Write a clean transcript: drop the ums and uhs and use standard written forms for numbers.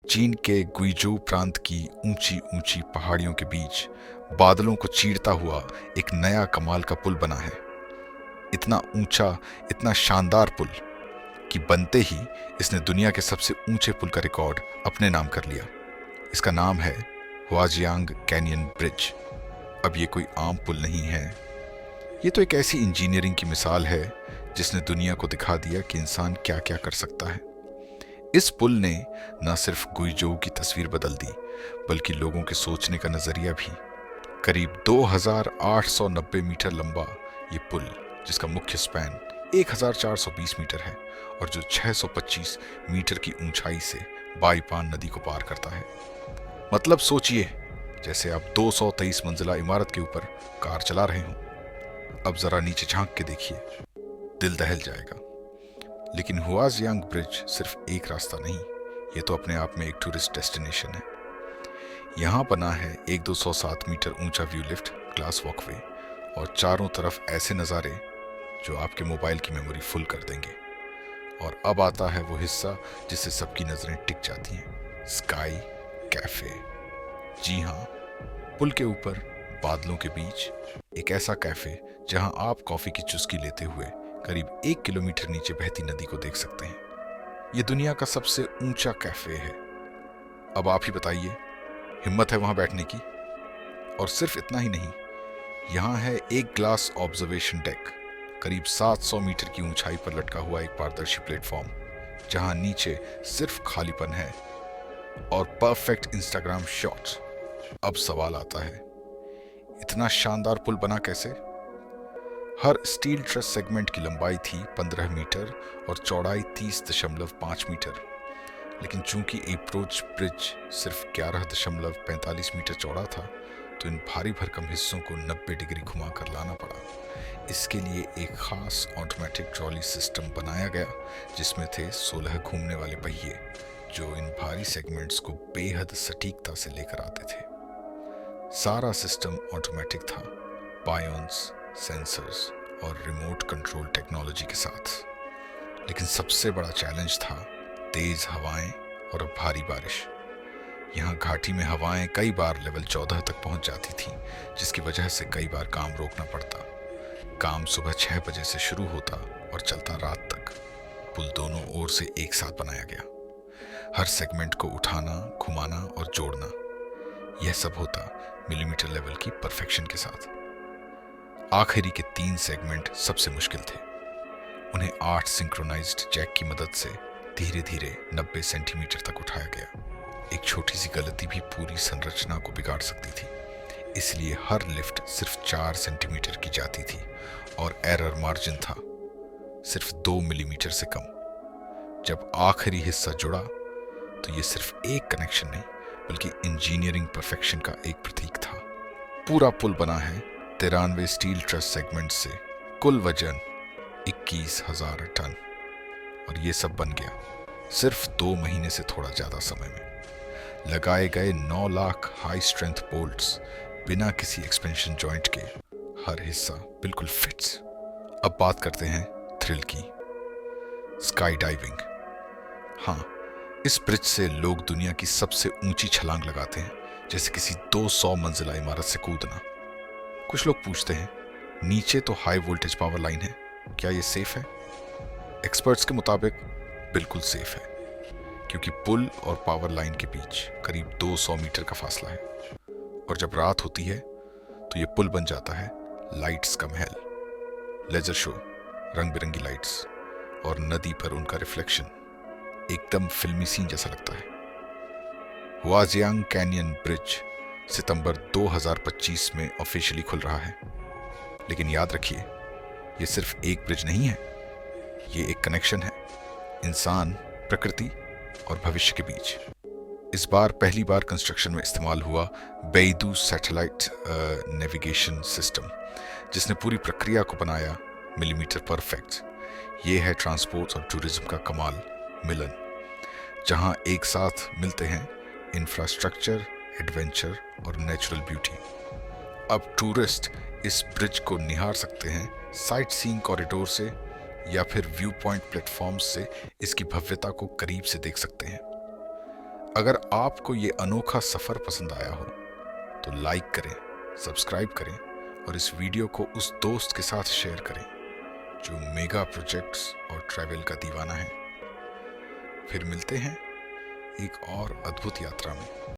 चीन के गुइजू प्रांत की ऊंची ऊंची पहाड़ियों के बीच बादलों को चीरता हुआ एक नया कमाल का पुल बना है। इतना ऊंचा, इतना शानदार पुल कि बनते ही इसने दुनिया के सबसे ऊंचे पुल का रिकॉर्ड अपने नाम कर लिया। इसका नाम है हुआजियांग कैनियन ब्रिज। अब ये कोई आम पुल नहीं है, ये तो एक ऐसी इंजीनियरिंग की मिसाल है जिसने दुनिया को दिखा दिया कि इंसान क्या क्या कर सकता है। इस पुल ने न सिर्फ गुइजोउ की तस्वीर बदल दी, बल्कि लोगों के सोचने का नजरिया भी। करीब 2890 मीटर लंबा ये पुल, जिसका मुख्य स्पैन 1420 मीटर है और जो 625 मीटर की ऊंचाई से बाईपान नदी को पार करता है। मतलब सोचिए, जैसे आप 223 मंजिला इमारत के ऊपर कार चला रहे हों। अब जरा नीचे झांक के देखिए, दिल दहल जाएगा। लेकिन हुआजियांग ब्रिज सिर्फ एक रास्ता नहीं, ये तो अपने आप में एक टूरिस्ट डेस्टिनेशन है। यहाँ बना है एक 207 मीटर ऊंचा व्यू लिफ्ट, ग्लास वॉकवे और चारों तरफ ऐसे नज़ारे जो आपके मोबाइल की मेमोरी फुल कर देंगे। और अब आता है वो हिस्सा जिससे सबकी नज़रें टिक जाती हैं, स्काई कैफे। जी हाँ, पुल के ऊपर बादलों के बीच एक ऐसा कैफे जहाँ आप कॉफ़ी की चुस्की लेते हुए करीब 1 किलोमीटर नीचे बहती नदी को देख सकते हैं। ये दुनिया का सबसे ऊंचा कैफे है। अब आप ही बताइए, हिम्मत है वहां बैठने की? और सिर्फ इतना ही नहीं, यहाँ है एक ग्लास ऑब्जर्वेशन डेक, करीब 700 मीटर की ऊंचाई पर लटका हुआ एक पारदर्शी प्लेटफॉर्म, जहां नीचे सिर्फ खालीपन है और परफेक्ट इंस्टाग्राम शॉट्स। अब सवाल आता है, इतना शानदार पुल बना कैसे? हर स्टील ट्रस सेगमेंट की लंबाई थी 15 मीटर और चौड़ाई 30.5 मीटर। लेकिन चूंकि अप्रोच ब्रिज सिर्फ 11.45 मीटर चौड़ा था, तो इन भारी भरकम हिस्सों को 90 डिग्री घुमा कर लाना पड़ा। इसके लिए एक खास ऑटोमेटिक ट्रॉली सिस्टम बनाया गया, जिसमें थे 16 घूमने वाले पहिए, जो इन भारी सेगमेंट्स को बेहद सटीकता से लेकर आते थे। सारा सिस्टम ऑटोमेटिक था, पायोन्स, सेंसर्स और रिमोट कंट्रोल टेक्नोलॉजी के साथ। लेकिन सबसे बड़ा चैलेंज था तेज हवाएं और भारी बारिश। यहाँ घाटी में हवाएं कई बार लेवल 14 तक पहुंच जाती थी, जिसकी वजह से कई बार काम रोकना पड़ता। काम सुबह 6 बजे से शुरू होता और चलता रात तक। पुल दोनों ओर से एक साथ बनाया गया, हर सेगमेंट को उठाना, घुमाना और जोड़ना, यह सब होता मिलीमीटर लेवल की परफेक्शन के साथ। आखिरी के 3 सेगमेंट सबसे मुश्किल थे। उन्हें 8 सिंक्रोनाइज्ड जैक की मदद से धीरे धीरे 90 सेंटीमीटर तक उठाया गया। एक छोटी सी गलती भी पूरी संरचना को बिगाड़ सकती थी, इसलिए हर लिफ्ट सिर्फ 4 सेंटीमीटर की जाती थी और एरर मार्जिन था सिर्फ 2 मिलीमीटर से कम। जब आखिरी हिस्सा जुड़ा तो ये सिर्फ एक कनेक्शन नहीं, बल्कि इंजीनियरिंग परफेक्शन का एक प्रतीक था। पूरा पुल बना है 93 स्टील ट्रस सेगमेंट से, कुल वजन 21,000 टन। और ये सब बन गया सिर्फ 2 महीने से थोड़ा ज्यादा समय में। लगाए गए 9 लाख हाई स्ट्रेंथ बोल्ट्स, बिना किसी एक्सपेंशन जॉइंट के, हर हिस्सा बिल्कुल फिट्स। अब बात करते हैं थ्रिल की, स्काई डाइविंग। हाँ, इस ब्रिज से लोग दुनिया की सबसे ऊंची छलांग लगाते हैं, जैसे किसी 200 मंजिला इमारत से कूदना। कुछ लोग पूछते हैं, नीचे तो हाई वोल्टेज पावर लाइन है, क्या ये सेफ है? एक्सपर्ट्स के मुताबिक बिल्कुल सेफ है, क्योंकि पुल और पावर लाइन के बीच करीब 200 मीटर का फासला है। और जब रात होती है तो ये पुल बन जाता है लाइट्स का महल। लेजर शो, रंग बिरंगी लाइट्स और नदी पर उनका रिफ्लेक्शन, एकदम फिल्मी सीन जैसा लगता है। हुआजियांग कैनियन ब्रिज सितंबर 2025 में ऑफिशियली खुल रहा है। लेकिन याद रखिए, ये सिर्फ एक ब्रिज नहीं है, ये एक कनेक्शन है इंसान, प्रकृति और भविष्य के बीच। इस बार पहली बार कंस्ट्रक्शन में इस्तेमाल हुआ बेइदू सैटेलाइट नेविगेशन सिस्टम, जिसने पूरी प्रक्रिया को बनाया मिलीमीटर परफेक्ट। ये है ट्रांसपोर्ट और टूरिज्म का कमाल मिलन, जहां एक साथ मिलते हैं इंफ्रास्ट्रक्चर, एडवेंचर और नेचुरल ब्यूटी। अब टूरिस्ट इस ब्रिज को निहार सकते हैं साइट सीइंग कॉरिडोर से, या फिर व्यू पॉइंट प्लेटफॉर्म से इसकी भव्यता को करीब से देख सकते हैं। अगर आपको ये अनोखा सफर पसंद आया हो तो लाइक करें, सब्सक्राइब करें और इस वीडियो को उस दोस्त के साथ शेयर करें जो मेगा प्रोजेक्ट्स और ट्रैवल का दीवाना है। फिर मिलते हैं एक और अद्भुत यात्रा में।